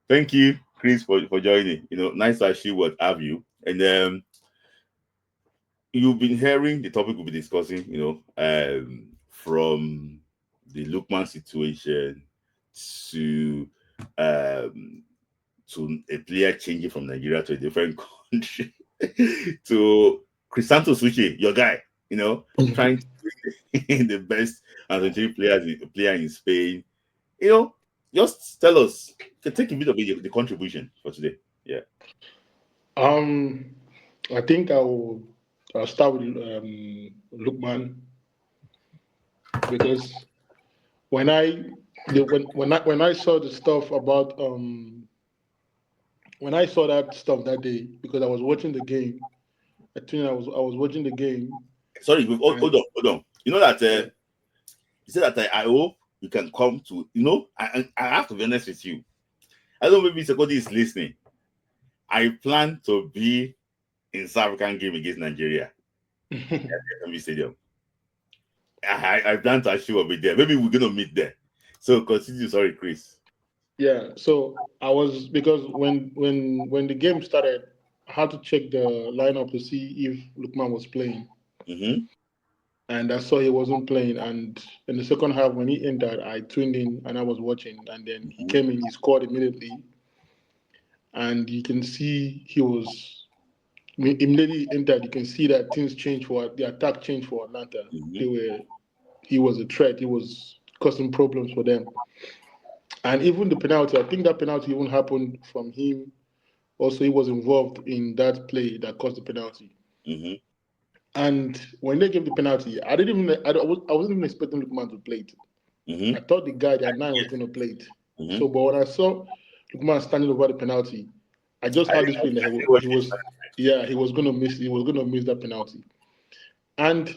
Thank you, Chris, for joining. Nice to actually what have you. And you've been hearing the topic we'll be discussing, from the Lookman situation to um to a player changing from Nigeria to a different country to Crisanto Suchi, your guy, trying to be the best Argentine player in Spain. Just tell us, take a bit of the contribution for today. Yeah. Um, I think I'll start with Lookman because when I when I saw the stuff about when I saw that stuff that day because I was watching the game. I think I was watching the game Sorry, hold and on, hold on. You know that yeah. you said that I hope you can come to. I have to be honest with you. I don't know maybe Sekodi is listening. I plan to be in South African game against Nigeria at the FMB Stadium. I plan to actually be there. Maybe we're gonna meet there. So continue. Sorry, Chris. Yeah, so I was because when the game started, I had to check the lineup to see if Lookman was playing, Mm-hmm. and I saw he wasn't playing. And in the second half, when he entered, I tuned in and I was watching. And then he came in, he scored immediately, and you can see he was immediately entered. You can see that things changed for the attack changed for Atlanta. Mm-hmm. They were he was a threat. He was causing problems for them. And even the penalty, I think that penalty even happened from him. Also, he was involved in that play that caused the penalty. Mm-hmm. And when they gave the penalty, I didn't even I wasn't even expecting Lukman to play it. I Mm-hmm. thought the guy that nine was going to play it. Mm-hmm. So, but when I saw Lukman standing over the penalty, I just had this feeling that he was going to miss. He was going to miss that penalty. And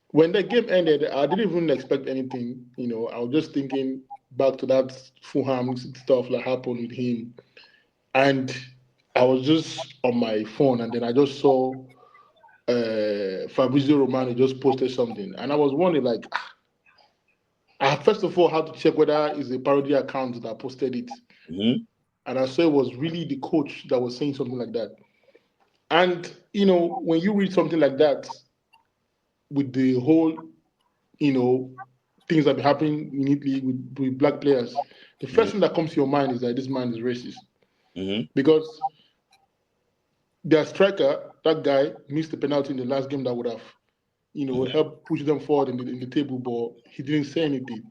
when the game ended, I didn't even expect anything. I was just thinking back to that Fulham stuff that happened with him, and I was just on my phone, and then I just saw Fabrizio Romano just posted something, and I was wondering, like, I first of all had to check whether it's a parody account that posted it, Mm-hmm. and I saw it was really the coach that was saying something like that. And when you read something like that with the whole, you know, things that be happening in Italy with black players, the first thing that comes to your mind is that this man is racist Mm-hmm. because their striker, that guy, missed the penalty in the last game that would have, helped push them forward in the table, but he didn't say anything.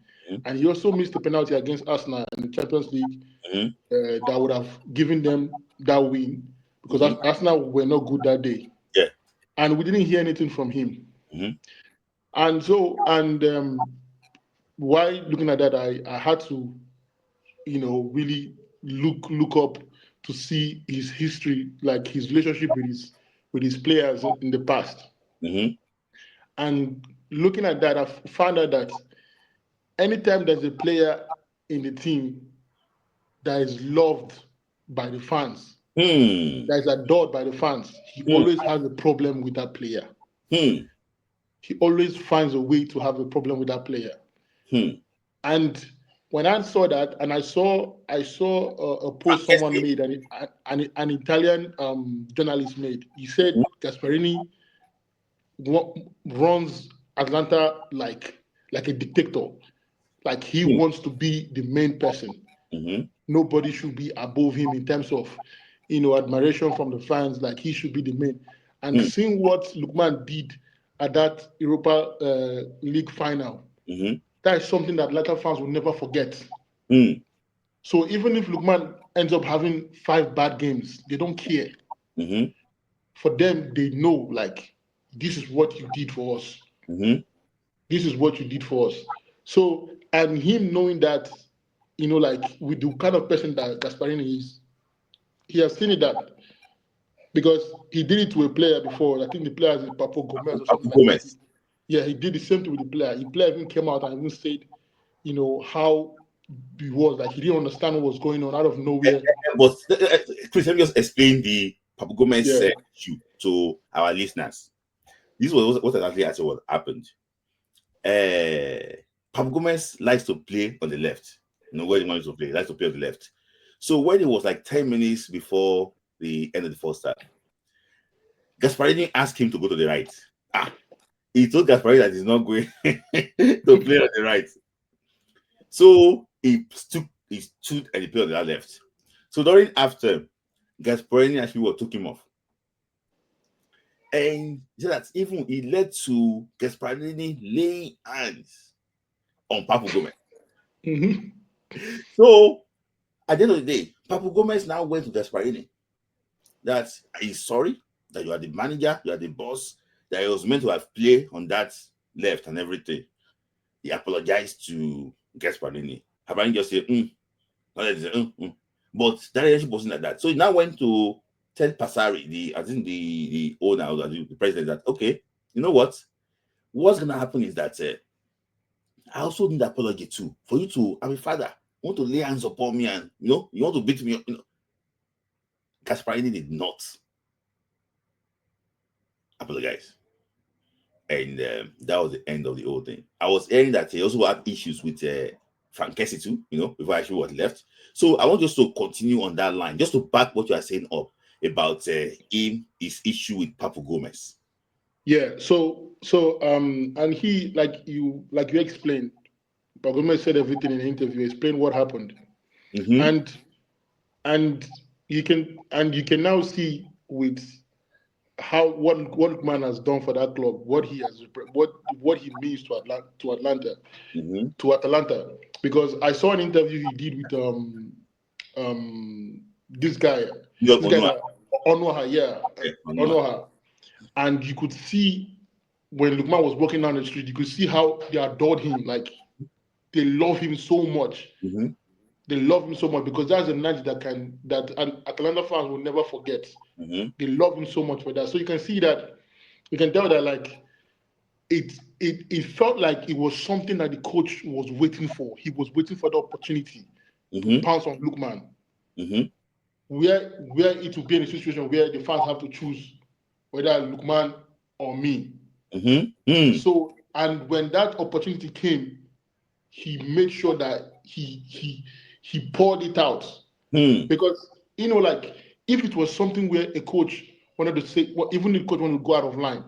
And he also missed the penalty against Arsenal in the Champions League Mm-hmm. that would have given them that win because Mm-hmm. Arsenal were not good that day. Yeah. And we didn't hear anything from him. Mm-hmm. And so, while looking at that, I had to, really look up to see his history, like his relationship with his players in the past. Mm-hmm. And looking at that, I found out that anytime there's a player in the team that is loved by the fans, Hmm. that is adored by the fans, he Hmm. always has a problem with that player. Hmm. He always finds a way to have a problem with that player. Hmm. And when I saw that, and I saw a post someone made, an Italian journalist made. He said Gasperini runs Atlanta like a dictator. Like he Hmm. wants to be the main person. Mm-hmm. Nobody should be above him in terms of admiration from the fans. Like he should be the main. And Hmm. seeing what Lukman did at that Europa League final, Mm-hmm. that is something that Atlanta fans will never forget. Hmm. So even if Lukman ends up having 5 bad games, they don't care. Mm-hmm. For them, they know like this is what you did for us. Mm-hmm. This is what you did for us. So and him knowing that, like with the kind of person that Gasparini is, he has seen it that because he did it to a player before. I think the player is Papo Gomez or Papu something like that. Gomez. Yeah, he did the same thing with the player. The player even came out and even said, how he was like he didn't understand what was going on out of nowhere. But Chris, let me just explain the Papu Gomez Yeah. issue to our listeners. This was what exactly actually what happened. Papu Gomez likes to play on the left. Where he wants to play, he likes to play on the left. So when it was like 10 minutes before the end of the first half, Gasperini asked him to go to the right. He told Gasperini that he's not going to play on the right. So he stood and he played on the left. So during after, Gasperini actually took him off. And that even it led to Gasperini laying hands on Papu Gomez. So at the end of the day, Papu Gomez now went to Gasperini that he's sorry, that you are the manager, you are the boss, that he was meant to have played on that left and everything. He apologized to Gasperini. Gasperini just said, But that relationship wasn't like that. So he now went to tell Passari, the owner or the president, that okay, you know what? What's gonna happen is that I also need apology too. For you to, I'm a father, you want to lay hands upon me and you want to beat me, Gasperini did not apologize. And that was the end of the whole thing. I was hearing that he also had issues with Frank Kessie too, before actually was left. So I want just to continue on that line, just to back what you are saying up about his issue with Papu Gomez. Yeah. So and he, like you explained, Papu Gomez said everything in the interview, explained what happened, and you can now see with how what Lookman has done for that club, what he means to Atlanta, because I saw an interview he did with this guy Onoha, and you could see when Lookman was walking down the street, you could see how they adored him, like they love him so much. They love him so much because that's a match that Atlanta fans will never forget. They love him so much for that. So you can tell that like it felt like it was something that the coach was waiting for. He was waiting for the opportunity to pounce on Lookman. Where it will be in a situation where the fans have to choose whether Lookman or me. So, and when that opportunity came, he made sure that he poured it out. Because like if it was something where a coach wanted to say, well, even the coach wanted to go out of line,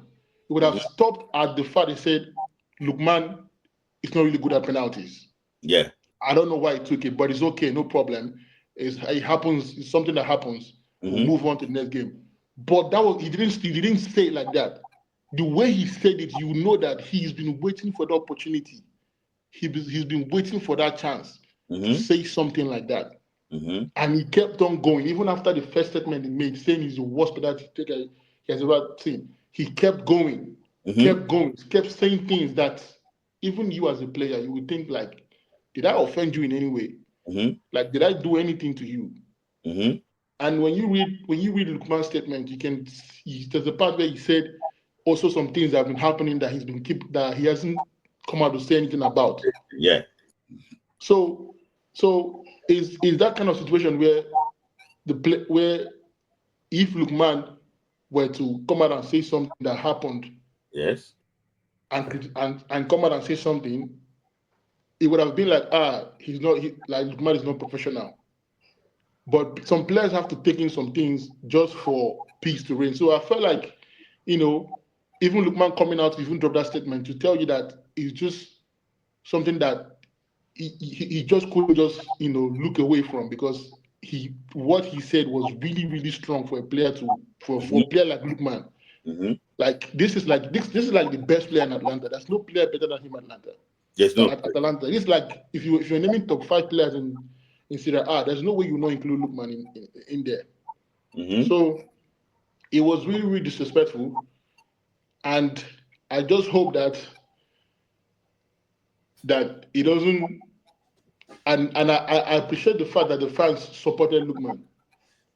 he would have stopped at the fact he said, Lookman is not really good at penalties. Yeah. I don't know why he took it, but it's okay, no problem. It happens, it's something that happens. We'll move on to the next game. But he didn't say it like that. The way he said it, you know that he's been waiting for the opportunity. He's been waiting for that chance to say something like that. And he kept on going, even after the first statement he made, saying he's the worst penalty taker he has ever seen. He kept going, kept saying things that even you as a player, you would think like, did I offend you in any way? Like, did I do anything to you? And when you read Lookman's statement, there's a part where he said also some things that have been happening that that he hasn't come out to say anything about. Yeah. So is that kind of situation where where if Lookman were to come out and say something that happened, yes, and come out and say something, it would have been like, like Lookman is not professional. But some players have to take in some things just for peace to reign. So I felt like, even Lookman coming out to even drop that statement to tell you that it's just something that he just couldn't just look away from, because what he said was really, really strong for a player for a player like Lookman. Like this is like the best player in Atlanta. There's no player better than him at Atlanta. Yes, no. At Atlanta. It's like if you're naming top 5 players in Serie A, there's no way you not include Lookman in there. So it was really, really disrespectful. And I just hope that it doesn't. And I appreciate the fact that the fans supported Lookman.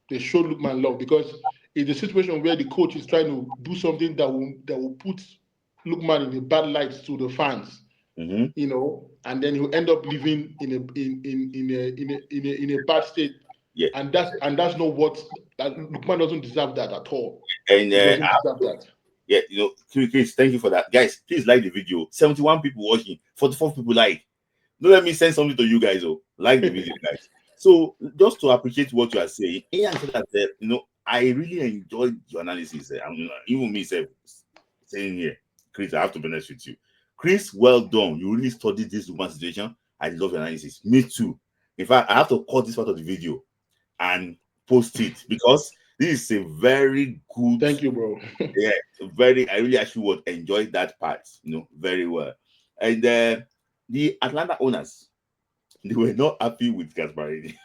They showed Lookman love, because it's a situation where the coach is trying to do something that will put Lookman in a bad light to the fans. And then he'll end up living in a bad state. Yeah. And that's not what Lookman doesn't deserve that at all. And he doesn't deserve that. Yeah, Chris, thank you for that. Guys, please like the video. 71 people watching, 44 people like. Don't let me send something to you guys. Like the video, guys. So just to appreciate what you are saying, Ian said that I really enjoyed your analysis. Even me saying here, Chris, I have to be honest with you. Chris, well done. You really studied this woman situation. I love your analysis. Me too. In fact, I have to cut this part of the video and post it because this is a very good. Thank you, bro. Yeah, I really actually would enjoy that part, very well. And the Atlanta owners, they were not happy with Gasperini.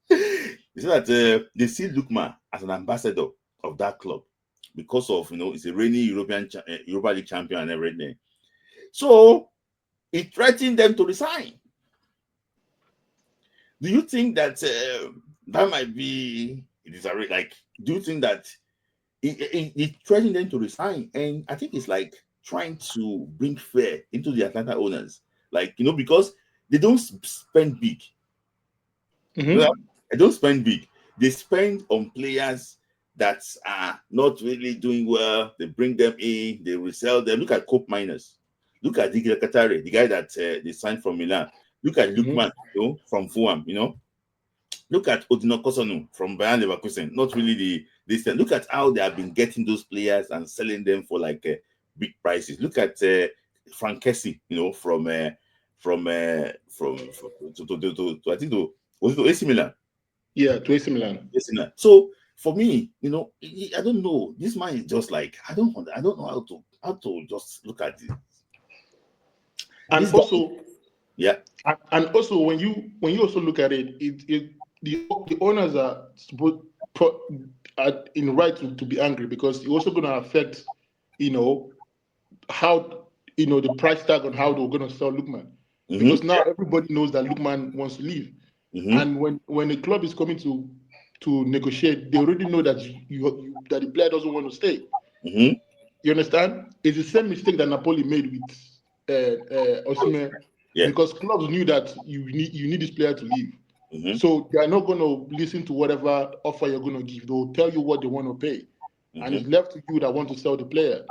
They said that they see Lookman as an ambassador of that club because of it's a reigning Europa League champion and everything. So it threatened them to resign. Do you think that that might be like? Do you think that it threatened them to resign? And I think it's like trying to bring fear into the Atlanta owners, like because they don't spend big. Mm-hmm. They don't spend big. They spend on players that are not really doing well. They bring them in, they resell them. Look at Cope Miners. Look at Didier Katare, the guy that they signed from Milan. Look at Lookman, from Fulham. Look at Odino Kosonu from Bayern Leverkusen. Not really this. Look at how they have been getting those players and selling them for like big prices. Look at Frank Kessie, from I think was it to AC Milan? Yeah, to AC Milan. AC Milan. So for me, I don't know. This man is just like I don't know how to just look at it. And This also, guy, yeah. And also, when you also look at it, the owners are supposed in right to be angry because it's also going to affect, how the price tag on how they're going to sell Lookman, because now everybody knows that Lookman wants to leave, and when a club is coming to negotiate, they already know that that the player doesn't want to stay. You understand? It's the same mistake that Napoli made with Osimhen. Yeah. Because clubs knew that you need this player to leave. So they are not going to listen to whatever offer you're going to give. They'll tell you what they want to pay. And it's left to you that want to sell the player.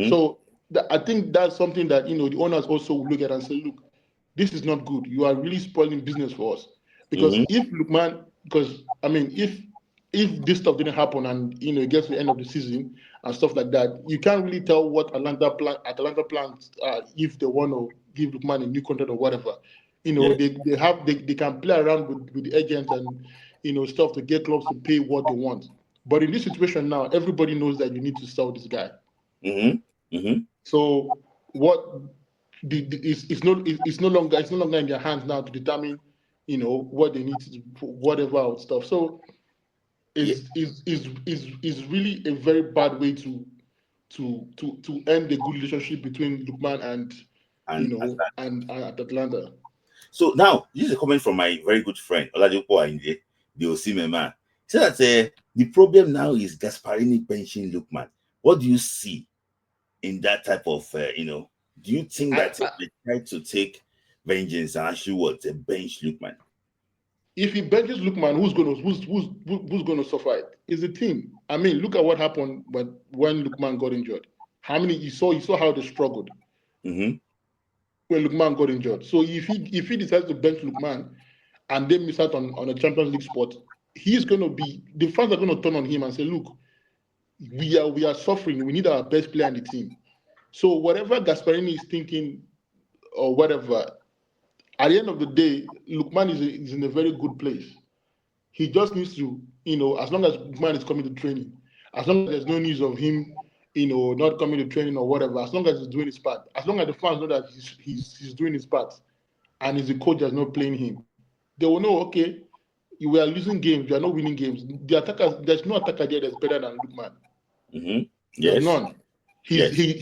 So I think that's something that, the owners also will look at and say, look, this is not good. You are really spoiling business for us. Because if this stuff didn't happen and, it gets to the end of the season and stuff like that, you can't really tell what Atlanta plans if they want to give Lookman a new contract or whatever. They can play around with the agents and stuff to get clubs to pay what they want. But in this situation now, everybody knows that you need to sell this guy. So what it's no longer in their hands now to determine what they need to do, whatever stuff. So is really a very bad way to end the good relationship between Lookman and Atlanta. So now this is a comment from my very good friend Oladipo Ayinde, the Osimhen man. He said that the problem now is Gasperini benching Lookman. What do you see in that type of do you think that they try to take vengeance and actually bench Lookman? If he benches Lookman, who's gonna suffer it? Is the team. I mean, look at what happened when Lookman got injured. You saw how they struggled when Lookman got injured. So if he decides to bench Lookman and they miss out on a Champions League spot, the fans are gonna turn on him and say, look, we are suffering. We need our best player in the team. So whatever Gasperini is thinking or whatever, at the end of the day, Lookman is in a very good place. He just needs to, as long as Lookman is coming to training, as long as there's no news of him, not coming to training or whatever, as long as he's doing his part, as long as the fans know that he's doing his part, and is the coach that's not playing him, they will know, okay, you are losing games, you are not winning games. There's no attacker there that's better than Lookman. Yes. There's none. He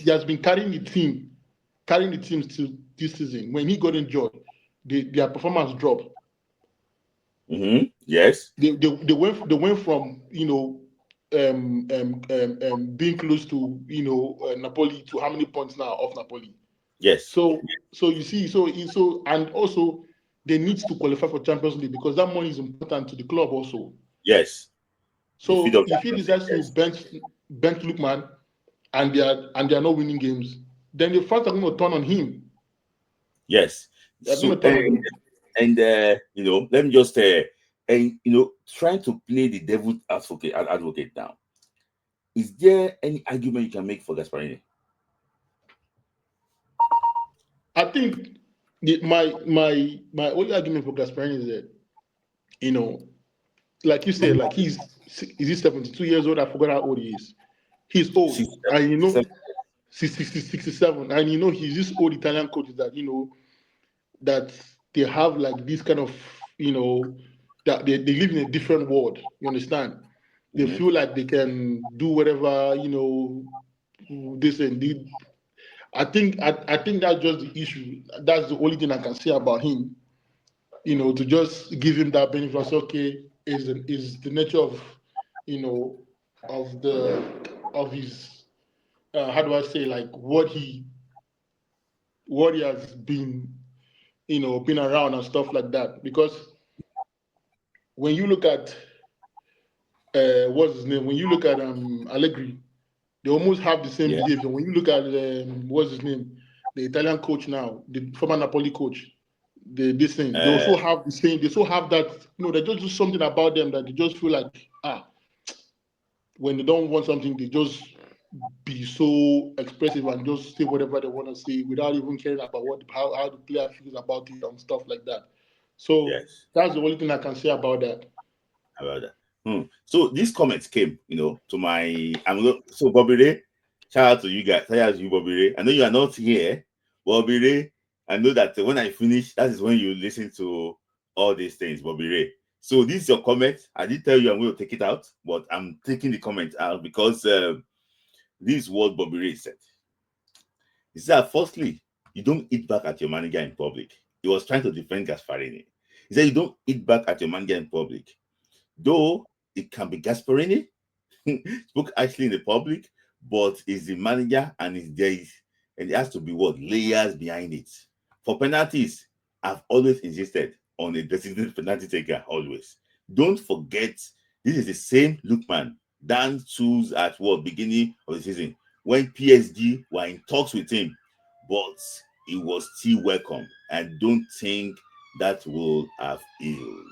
has been carrying the team to this season. When he got injured, their performance dropped. Yes. They went from being close to Napoli to how many points now off Napoli? Yes. So you see, and also they need to qualify for Champions League because that money is important to the club also. Yes. So if he decides to bench Lookman and they are not winning games, then the fans are going to turn on him. Yes. They're going to turn on him. And let me just trying to play the devil's advocate now. Is there any argument you can make for Gasperini? I think my only argument for Gasperini is that, like you said, like is he 72 years old? I forgot how old he is. He's old, and 67, and he's this old Italian coach that they have like this kind of that they live in a different world. You understand? They feel like they can do whatever this and did. I think that's just the issue. That's the only thing I can say about him. To just give him that benefit. Say, okay, is the nature of of his how do I say, like what he has been around and stuff like that. Because when you look at what's his name, when you look at Allegri, they almost have the same behavior. When you look at what's his name, the Italian coach now, the former Napoli coach, they also have the same. They also have that. They just do something about them that they just feel like when they don't want something, they just be so expressive and just say whatever they want to say without even caring about how the player feels about it and stuff like that. So that's the only thing I can say about that. So these comments came, to my. So Bobby Ray, shout out to you guys. Shout out to you, Bobby Ray. I know you are not here, Bobby Ray. I know that when I finish, that is when you listen to all these things, Bobby Ray. So this is your comment. I did tell you I'm going to take it out, but I'm taking the comment out because this is what Bobby Ray said. He said, firstly, you don't eat back at your manager in public. He was trying to defend Gasperini. He said, you don't eat back at your manager in public. Though it can be Gasperini, spoke actually in the public, but it's the manager and it's there, and it has to be layers behind it. For penalties, I've always insisted on a designated penalty taker, always. Don't forget, this is the same Lookman Dan chose at beginning of the season when PSG were in talks with him, but he was still welcome. I don't think that will have healed.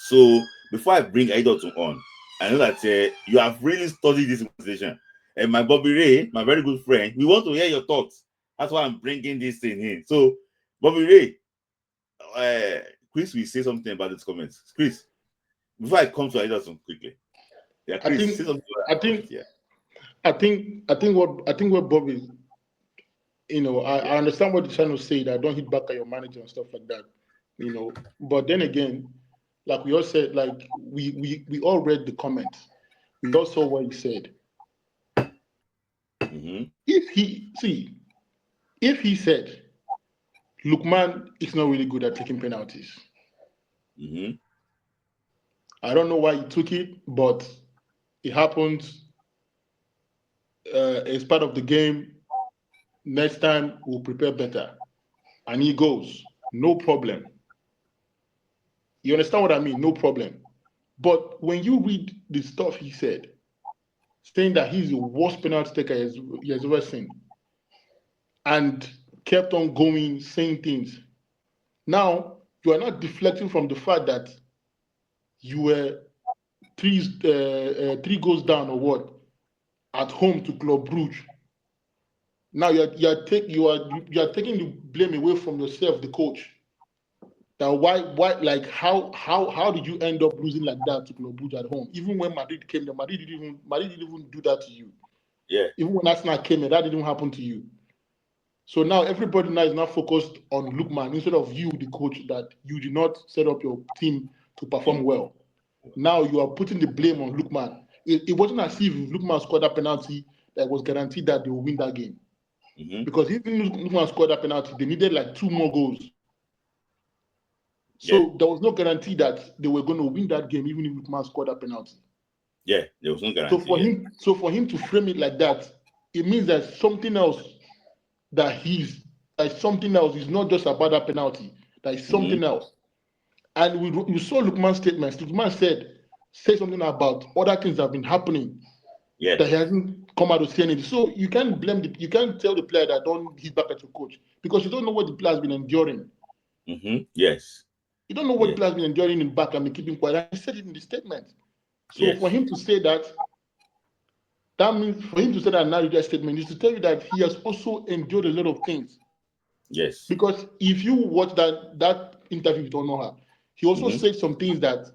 So before I bring Aidotu on, I know that you have really studied this conversation. And my Bobby Ray, my very good friend, we want to hear your thoughts. That's why I'm bringing this thing in. So, Bobby Ray, Chris will say something about these comments. Chris, before I come to Aidotu quickly. Yeah, Chris, say something I think what Bobby, I understand what you're trying to say, that don't hit back at your manager and stuff like that. But then again, like we all said, like we all read the comments. We all saw what he said. If he said Lookman is not really good at taking penalties, I don't know why he took it, but it happens. It's part of the game. Next time we'll prepare better. And he goes, no problem. You understand what I mean? No problem. But when you read the stuff he said, saying that he's the worst penalty taker he has ever seen, and kept on going, saying things. Now, you are not deflecting from the fact that you were three goals down or what at home to Club Brugge. Now you are taking the blame away from yourself, the coach. That why like how did you end up losing like that to Club Brugge at home? Even when Madrid came there, Madrid didn't even do that to you. Yeah. Even when Arsenal came there, that didn't happen to you. So now everybody now is now focused on Lookman instead of you, the coach, that you did not set up your team to perform well. Now you are putting the blame on Lookman. It wasn't as if Lookman scored that penalty that was guaranteed that they will win that game. Because if Lookman scored that penalty, they needed like 2 more goals. So there was no guarantee that they were going to win that game, even if Lookman scored that penalty. Yeah, there was no guarantee. So for him to frame it like that, it means that something else It's not just about that penalty. That is something else. And we saw Lookman's statements. Lookman said something about other things that have been happening. Yeah. That he hasn't come out to say anything. So you can't you can't tell the player that don't hit back at your coach because you don't know what the player has been enduring. Yes. You don't know what players been enduring in back and keeping quiet. He said it in the statement. So for him to say that, that means for him to say that now in that statement is to tell you that he has also endured a lot of things. Yes. Because if you watch that interview with Onoha, he also said some things that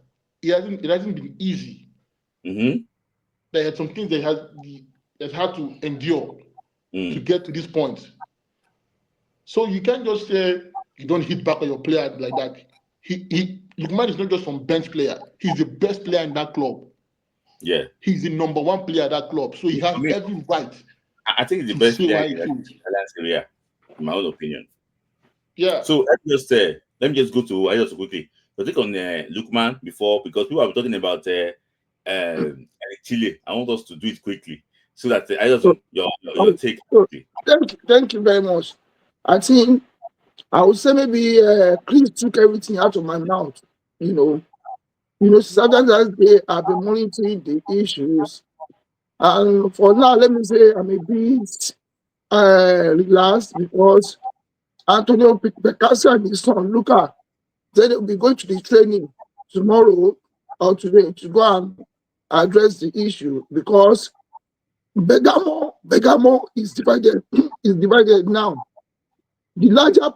it hasn't been easy. There are some things that he has had to endure to get to this point. So you can't just say you don't hit back on your player like that. Lookman is not just some bench player. He's the best player in that club. Yeah. He's the number one player at that club. So he has every right. I think he's the best player in that area, in my own opinion. Yeah. So let me just go to Adidas quickly. So take on Lookman before, because people are talking about Eric Chille. I want us to do it quickly so that your take. Thank you very much. I think I would say maybe Chris took everything out of my mouth. Sometimes I've been monitoring the issues, and for now, let me say I'm a bit relaxed because Antonio Picasso and his son Luca said they'll be going to the training tomorrow or today to go and address the issue, because Bergamo is divided now. The larger